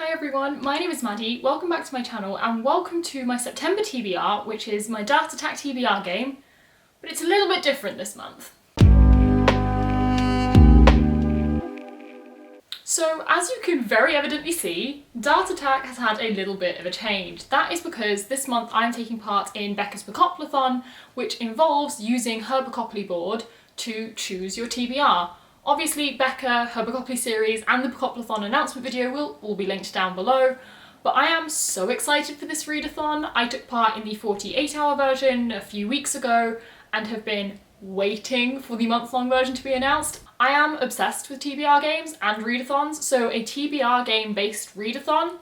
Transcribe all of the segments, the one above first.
Hi everyone, my name is Maddie, welcome back to my channel and welcome to my September TBR, which is my Dart Attack TBR game, but it's a little bit different this month. So as you can very evidently see, Dart Attack has had a little bit of a change. That is because this month I'm taking part in Becca's Bookoplathon, which involves using her Bookopoly board to choose your TBR. Obviously, Becca, her Bookopoly series and the Bookoplathon announcement video will all be linked down below, but I am so excited for this readathon. I took part in the 48-hour version a few weeks ago and have been waiting for the month-long version to be announced. I am obsessed with TBR games and readathons, so a TBR game-based readathon,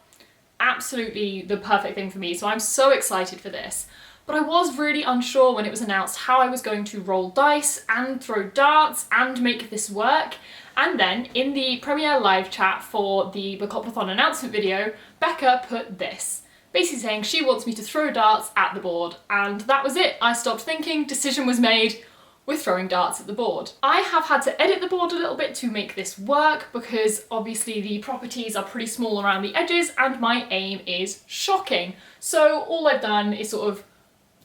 absolutely the perfect thing for me, so I'm so excited for this. But I was really unsure when it was announced how I was going to roll dice and throw darts and make this work. And then in the premiere live chat for the Bookoplathon announcement video, Becca put this, basically saying she wants me to throw darts at the board. And that was it. I stopped thinking, decision was made, we're throwing darts at the board. I have had to edit the board a little bit to make this work because obviously the properties are pretty small around the edges and my aim is shocking. So all I've done is sort of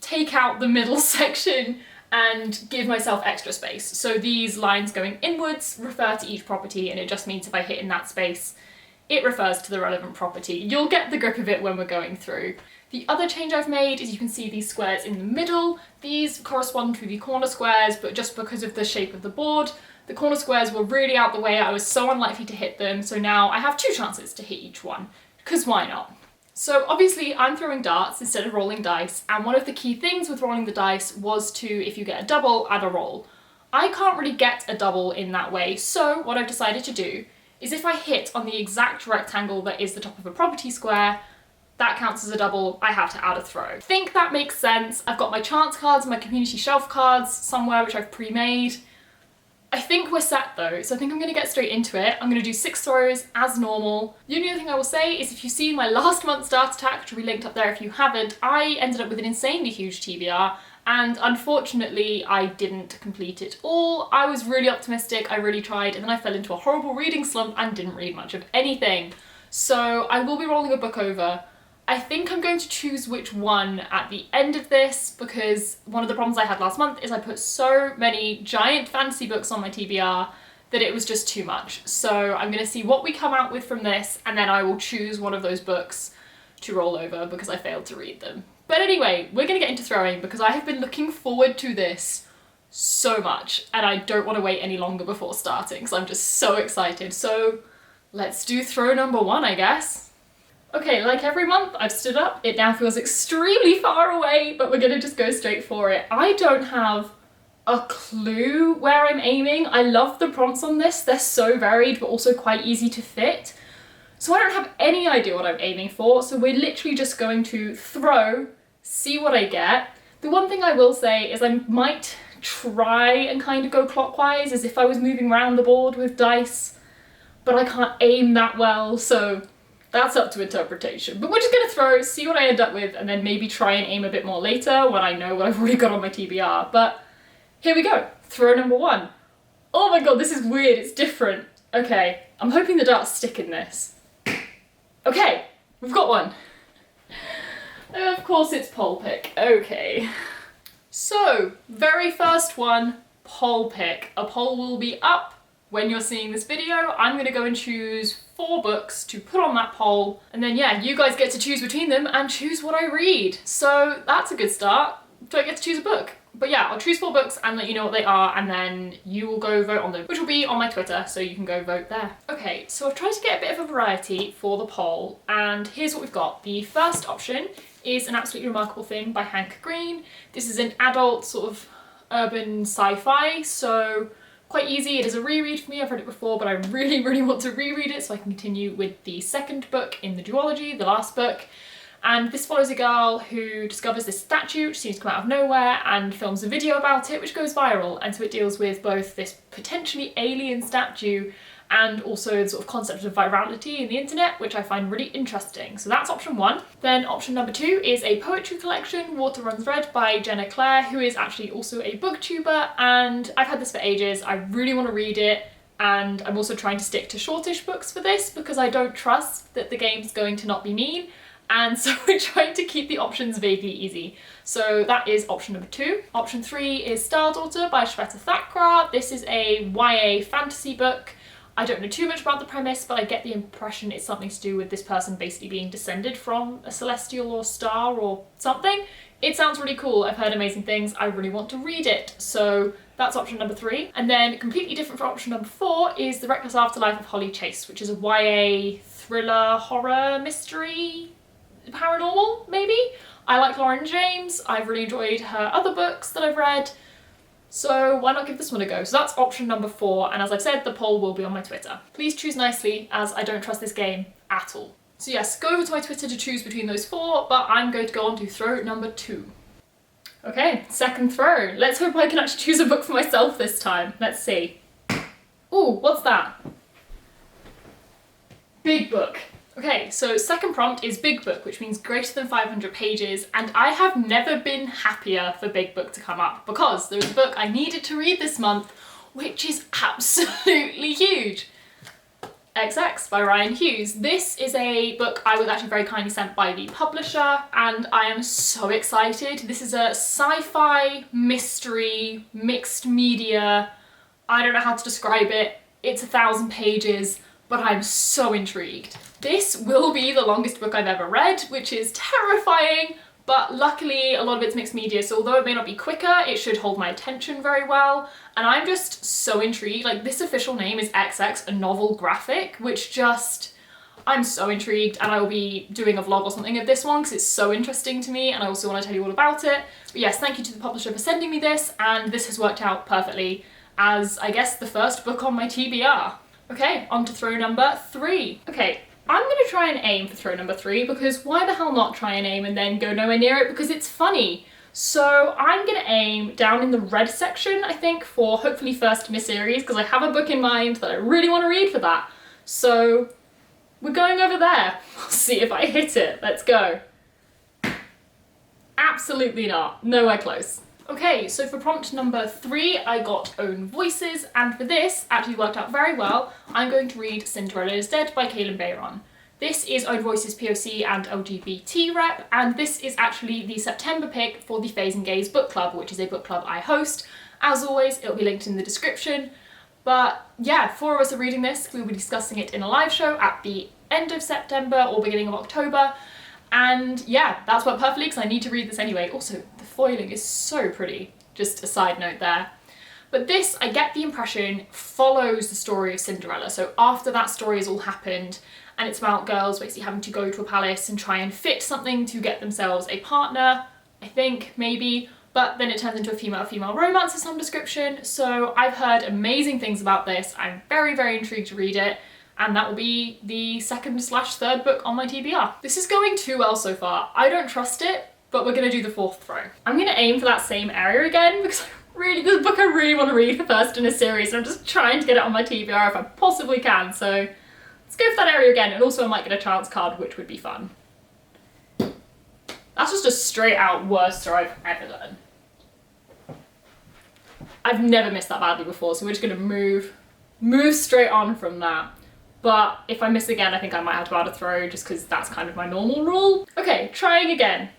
take out the middle section and give myself extra space. So these lines going inwards refer to each property, and it just means if I hit in that space, it refers to the relevant property. You'll get the grip of it when we're going through. The other change I've made is you can see these squares in the middle. These correspond to the corner squares, but just because of the shape of the board, the corner squares were really out the way. I was so unlikely to hit them, so now I have 2 chances to hit each one, because why not? So obviously I'm throwing darts instead of rolling dice, and one of the key things with rolling the dice was to, if you get a double, add a roll. I can't really get a double in that way, so what I've decided to do is if I hit on the exact rectangle that is the top of a property square, that counts as a double, I have to add a throw. I think that makes sense. I've got my chance cards and my community shelf cards somewhere which I've pre-made. I think we're set though, so I think I'm going to get straight into it. I'm going to do 6 throws as normal. The only other thing I will say is if you've seen my last month's Dart Attack, which will be linked up there if you haven't, I ended up with an insanely huge TBR and unfortunately I didn't complete it all. I was really optimistic, I really tried, and then I fell into a horrible reading slump and didn't read much of anything. So I will be rolling a book over. I think I'm going to choose which one at the end of this because one of the problems I had last month is I put so many giant fantasy books on my TBR that it was just too much. So I'm going to see what we come out with from this and then I will choose one of those books to roll over because I failed to read them. But anyway, we're going to get into throwing because I have been looking forward to this so much and I don't want to wait any longer before starting because I'm just so excited. So let's do throw number 1, I guess. Okay, like every month, I've stood up. It now feels extremely far away, but we're gonna just go straight for it. I don't have a clue where I'm aiming. I love the prompts on this. They're so varied, but also quite easy to fit. So I don't have any idea what I'm aiming for, so we're literally just going to throw, see what I get. The one thing I will say is I might try and kind of go clockwise as if I was moving around the board with dice, but I can't aim that well, so that's up to interpretation. But we're just gonna throw, see what I end up with, and then maybe try and aim a bit more later when I know what I've already got on my TBR. But here we go, throw number 1. Oh my god, this is weird, it's different. Okay, I'm hoping the darts stick in this. Okay, we've got one. Of course it's pole pick, okay. So, very first one, pole pick. A poll will be up when you're seeing this video. I'm gonna go and choose 4 books to put on that poll, and then yeah, you guys get to choose between them and choose what I read. So that's a good start. Do I get to choose a book? But yeah, I'll choose 4 books and let you know what they are, and then you will go vote on them, which will be on my Twitter, so you can go vote there. Okay, so I've tried to get a bit of a variety for the poll, and here's what we've got. The first option is An Absolutely Remarkable Thing by Hank Green. This is an adult sort of urban sci-fi, so quite easy. It is a reread for me. I've read it before, but I really, really want to reread it so I can continue with the second book in the duology, the last book. And this follows a girl who discovers this statue which seems to come out of nowhere and films a video about it which goes viral. And so it deals with both this potentially alien statue and also the sort of concept of virality in the internet, which I find really interesting. So that's option 1. Then option number 2 is a poetry collection, Water Runs Red by Jenna Claire, who is actually also a booktuber, and I've had this for ages. I really want to read it. And I'm also trying to stick to shortish books for this because I don't trust that the game's going to not be mean. And so we're trying to keep the options vaguely easy. So that is option number 2. Option 3 is Star Daughter by Shweta Thakrar. This is a YA fantasy book. I don't know too much about the premise, but I get the impression it's something to do with this person basically being descended from a celestial or star or something. It sounds really cool. I've heard amazing things. I really want to read it. So that's option number 3. And then completely different for option number 4 is The Reckless Afterlife of Holly Chase, which is a YA thriller, horror, mystery, paranormal, maybe? I like Lauren James. I've really enjoyed her other books that I've read. So why not give this one a go? So that's option number 4, and as I've said, the poll will be on my Twitter. Please choose nicely, as I don't trust this game at all. So yes, go over to my Twitter to choose between those 4, but I'm going to go on to throw number 2. Okay, second throw. Let's hope I can actually choose a book for myself this time. Let's see. Ooh, what's that? Big book. Okay, so second prompt is big book, which means greater than 500 pages, and I have never been happier for big book to come up because there is a book I needed to read this month, which is absolutely huge. XX by Ryan Hughes. This is a book I was actually very kindly sent by the publisher, and I am so excited. This is a sci-fi, mystery, mixed media. I don't know how to describe it. It's 1,000 pages, but I'm so intrigued. This will be the longest book I've ever read, which is terrifying, but luckily a lot of it's mixed media, so although it may not be quicker, it should hold my attention very well, and I'm just so intrigued. Like, this official name is XX, a novel graphic, which just, I'm so intrigued, and I will be doing a vlog or something of this one because it's so interesting to me, and I also want to tell you all about it. But yes, thank you to the publisher for sending me this, and this has worked out perfectly as, I guess, the first book on my TBR. Okay, on to throw number 3. Okay, I'm going to try and aim for throw number 3 because why the hell not try and aim and then go nowhere near it, because it's funny. So I'm going to aim down in the red section, I think, for hopefully first in a series, because I have a book in mind that I really want to read for that. So we're going over there. We'll see if I hit it. Let's go. Absolutely not. Nowhere close. Okay, so for prompt number 3, I got Own Voices, and for this, actually worked out very well, I'm going to read Cinderella is Dead by Kaylin Bayron. This is Own Voices POC and LGBT rep, and this is actually the September pick for the FAYS and Gays book club, which is a book club I host. As always, it'll be linked in the description. But yeah, 4 of us are reading this. We'll be discussing it in a live show at the end of September or beginning of October. And yeah, that's worked perfectly because I need to read this anyway. Also, the foiling is so pretty. Just a side note there. But this, I get the impression, follows the story of Cinderella. So after that story has all happened, and it's about girls basically having to go to a palace and try and fit something to get themselves a partner, I think, maybe. But then it turns into a female-female romance of some description. So I've heard amazing things about this. I'm very, very intrigued to read it. And that will be the 2/3 book on my TBR. This is going too well so far. I don't trust it, but we're gonna do the 4th throw. I'm gonna aim for that same area again because this is a book I really want to read for first in a series, and I'm just trying to get it on my TBR if I possibly can. So let's go for that area again, and also I might get a chance card, which would be fun. That's just a straight out worst throw I've ever done. I've never missed that badly before, so we're just gonna move straight on from that. But if I miss again, I think I might have to add a throw just because that's kind of my normal rule. Okay, trying again.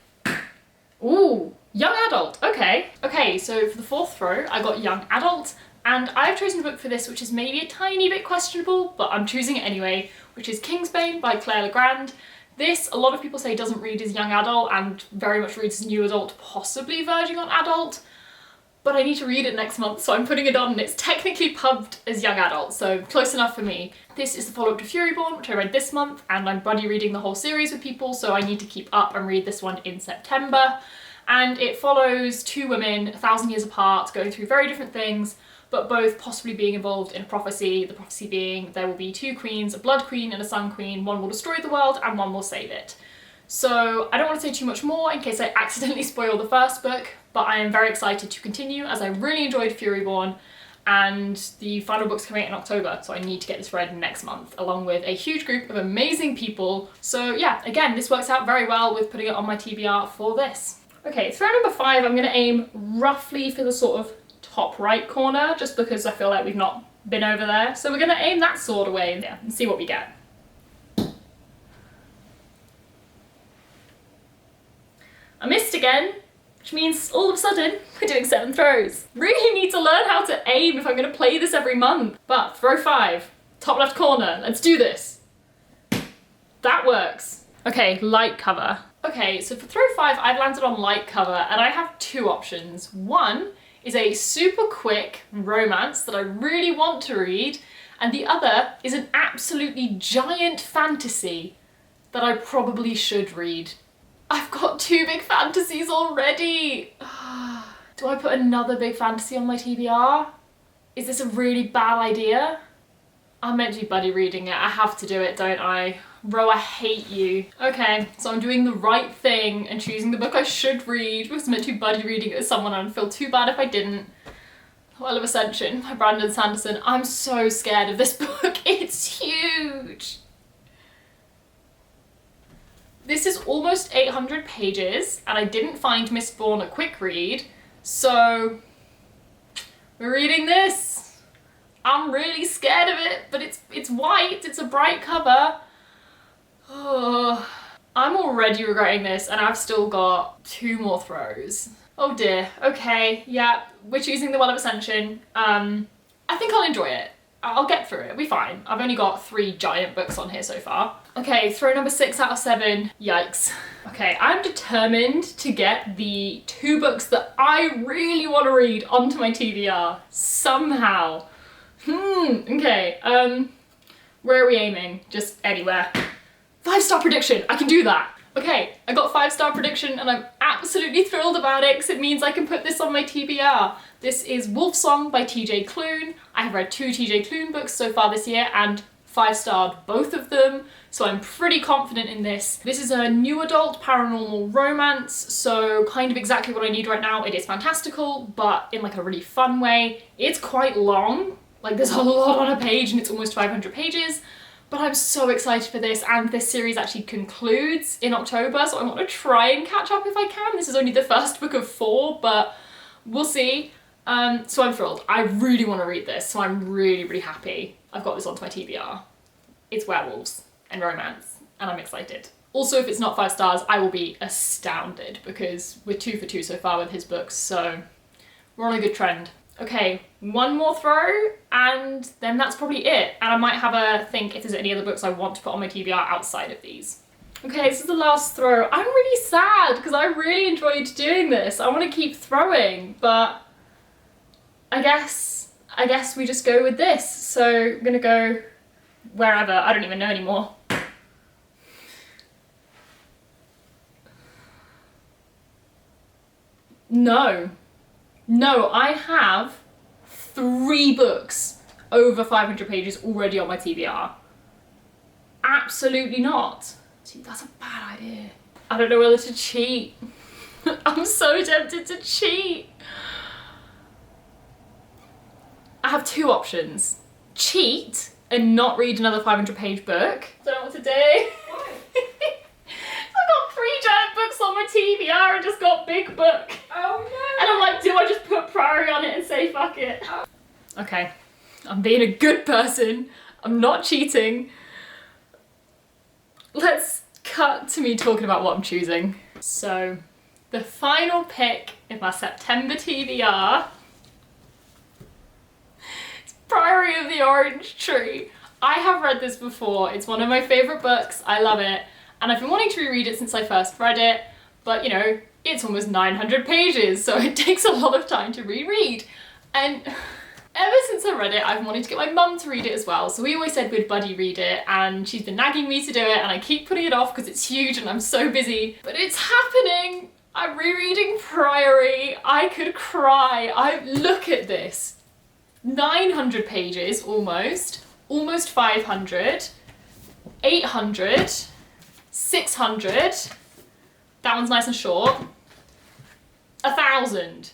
Ooh, young adult, okay. Okay, so for the 4th throw, I got young adult, and I've chosen a book for this which is maybe a tiny bit questionable, but I'm choosing it anyway, which is Kingsbane by Claire Legrand. This, a lot of people say, doesn't read as young adult and very much reads as new adult, possibly verging on adult. But I need to read it next month, so I'm putting it on, and it's technically pubbed as young adult, so close enough for me. This is the follow-up to Furyborn, which I read this month, and I'm buddy reading the whole series with people, so I need to keep up and read this one in September. And it follows 2 women 1,000 years apart, going through very different things, but both possibly being involved in a prophecy. The prophecy being there will be 2 queens, a blood queen and a sun queen. One will destroy the world and one will save it. So I don't want to say too much more in case I accidentally spoil the first book, but I am very excited to continue as I really enjoyed Furyborn, and the final book's coming out in October, so I need to get this read next month, along with a huge group of amazing people. So yeah, again, this works out very well with putting it on my TBR for this. Okay, throw number 5, I'm going to aim roughly for the sort of top right corner, just because I feel like we've not bin over there. So we're gonna aim that sword away in there and see what we get. I missed again, which means all of a sudden we're doing 7 throws. Really need to learn how to aim if I'm gonna play this every month. But throw 5, top left corner, let's do this. That works. Okay, light cover. Okay, so for throw 5, I've landed on light cover and I have 2 options. One is a super quick romance that I really want to read, and the other is an absolutely giant fantasy that I probably should read. I've got 2 big fantasies already. Do I put another big fantasy on my TBR? Is this a really bad idea? I'm meant to be buddy reading it. I have to do it, don't I? Ro, I hate you. Okay, so I'm doing the right thing and choosing the book I should read because I'm meant to be buddy reading it with someone and I'd feel too bad if I didn't. Well of Ascension by Brandon Sanderson. I'm so scared of this book. It's huge. This is almost 800 pages and I didn't find Mistborn a quick read, so we're reading this. I'm really scared of it, but it's white, it's a bright cover. Oh, I'm already regretting this and I've still got 2 more throws. Oh dear, okay, yeah, we're choosing the Well of Ascension. I think I'll enjoy it. I'll get through it, it'll be fine. I've only got 3 giant books on here so far. Okay, throw number 6 out of 7. Yikes. Okay, I'm determined to get the 2 books that I really want to read onto my TBR somehow. Okay, where are we aiming? Just anywhere. 5-star prediction, I can do that. Okay, I got 5-star prediction and I'm absolutely thrilled about it because it means I can put this on my TBR. This is Wolfsong by TJ Klune. I have read 2 TJ Klune books so far this year and 5-starred both of them, so I'm pretty confident in this. This is a new adult paranormal romance, so kind of exactly what I need right now. It is fantastical, but in like a really fun way. It's quite long, like there's a lot on a page and it's almost 500 pages. But I'm so excited for this, and this series actually concludes in October, so I want to try and catch up if I can. This is only the first book of 4, but we'll see. So I'm thrilled. I really want to read this, so I'm really, really happy I've got this onto my TBR. It's werewolves and romance, and I'm excited. Also, if it's not 5 stars, I will be astounded, because we're 2 for 2 so far with his books, so we're on a good trend. Okay, 1 more throw and then that's probably it. And I might have a think if there's any other books I want to put on my TBR outside of these. Okay, this is the last throw. I'm really sad because I really enjoyed doing this. I want to keep throwing, but I guess we just go with this. So I'm gonna go wherever. I don't even know anymore. No, I have 3 books over 500 pages already on my TBR. Absolutely not. See, that's a bad idea. I don't know whether to cheat. I'm so tempted to cheat. I have 2 options. Cheat and not read another 500-page book. Don't know what to do. Why? I've got 3 giant books on my TBR and just got big book. Oh no! And I'm like, do I just put priority on it and say fuck it? Okay, I'm being a good person. I'm not cheating. Let's cut to me talking about what I'm choosing. So, the final pick in my September TBR is Priory of the Orange Tree. I have read this before. It's one of my favourite books. I love it. And I've been wanting to reread it since I first read it, but you know, it's almost 900 pages, so it takes a lot of time to reread. And ever since I read it, I've wanted to get my mum to read it as well, so we always said we'd buddy read it, and she's been nagging me to do it, and I keep putting it off because it's huge and I'm so busy. But it's happening! I'm rereading Priory. I could cry. Look at this. 900 pages, almost 500, 800, 600, that one's nice and short, 1,000.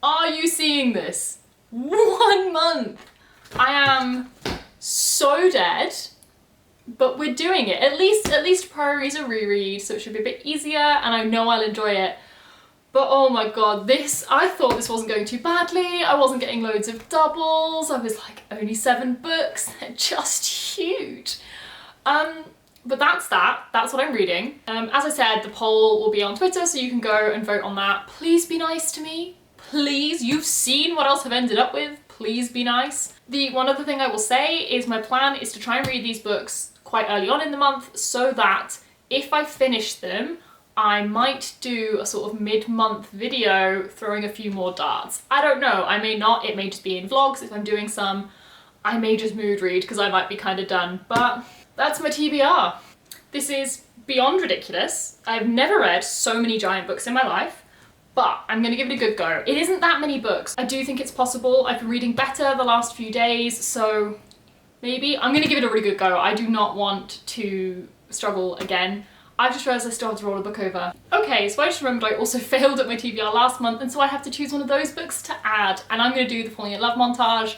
Are you seeing this? 1 month! I am so dead, but we're doing it. At least Priory's a reread, so it should be a bit easier, and I know I'll enjoy it. But oh my god, I thought this wasn't going too badly. I wasn't getting loads of doubles. I was like, only 7 books, they're just huge. But that's that. That's what I'm reading. As I said, the poll will be on Twitter, so you can go and vote on that. Please be nice to me. Please, you've seen what else I've ended up with. Please be nice. The one other thing I will say is my plan is to try and read these books quite early on in the month so that if I finish them, I might do a sort of mid-month video throwing a few more darts. I don't know, I may not, it may just be in vlogs if I'm doing some. I may just mood read because I might be kind of done, but that's my TBR. This is beyond ridiculous. I've never read so many giant books in my life, but I'm gonna give it a good go. It isn't that many books. I do think it's possible. I've been reading better the last few days, so maybe. I'm gonna give it a really good go. I do not want to struggle again. I just realised I still have to roll a book over. Okay, so I just remembered I also failed at my TBR last month, and so I have to choose one of those books to add. And I'm gonna do the Falling in Love montage.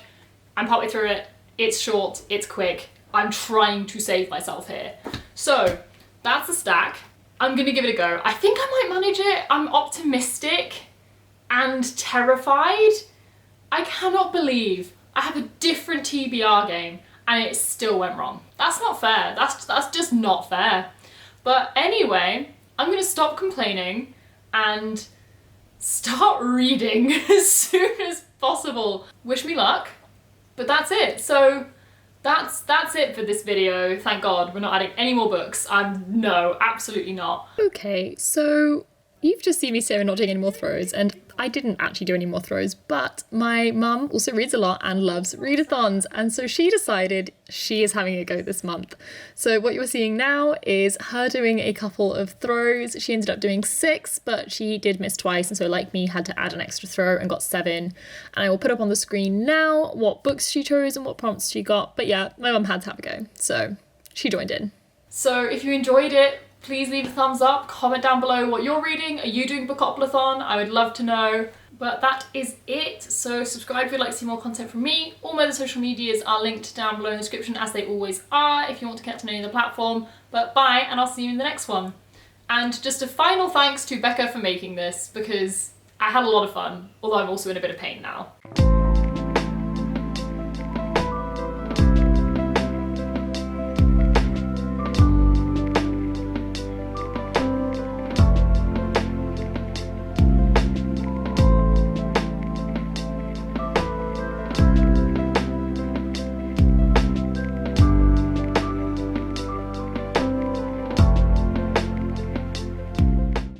I'm partway through it. It's short, it's quick. I'm trying to save myself here. So that's the stack. I'm gonna give it a go. I think I might manage it. I'm optimistic and terrified. I cannot believe I have a different TBR game and it still went wrong. That's not fair. That's just not fair. But anyway, I'm gonna stop complaining and start reading as soon as possible. Wish me luck, but that's it. So that's it for this video. Thank God we're not adding any more books. No, absolutely not. Okay, so you've just seen me say we're not doing any more throws, and I didn't actually do any more throws, but my mum also reads a lot and loves readathons, and so she decided she is having a go this month. So what you're seeing now is her doing a couple of throws. She ended up doing 6, but she did miss twice, and so like me had to add an extra throw and got 7. And I will put up on the screen now what books she chose and what prompts she got, but yeah, my mum had to have a go, so she joined in. So if you enjoyed it, please leave a thumbs up, comment down below what you're reading. Are you doing Bookoplathon? I would love to know. But that is it. So subscribe if you'd like to see more content from me. All my other social medias are linked down below in the description, as they always are, if you want to connect on any other platform. But bye, and I'll see you in the next one. And just a final thanks to Becca for making this, because I had a lot of fun, although I'm also in a bit of pain now.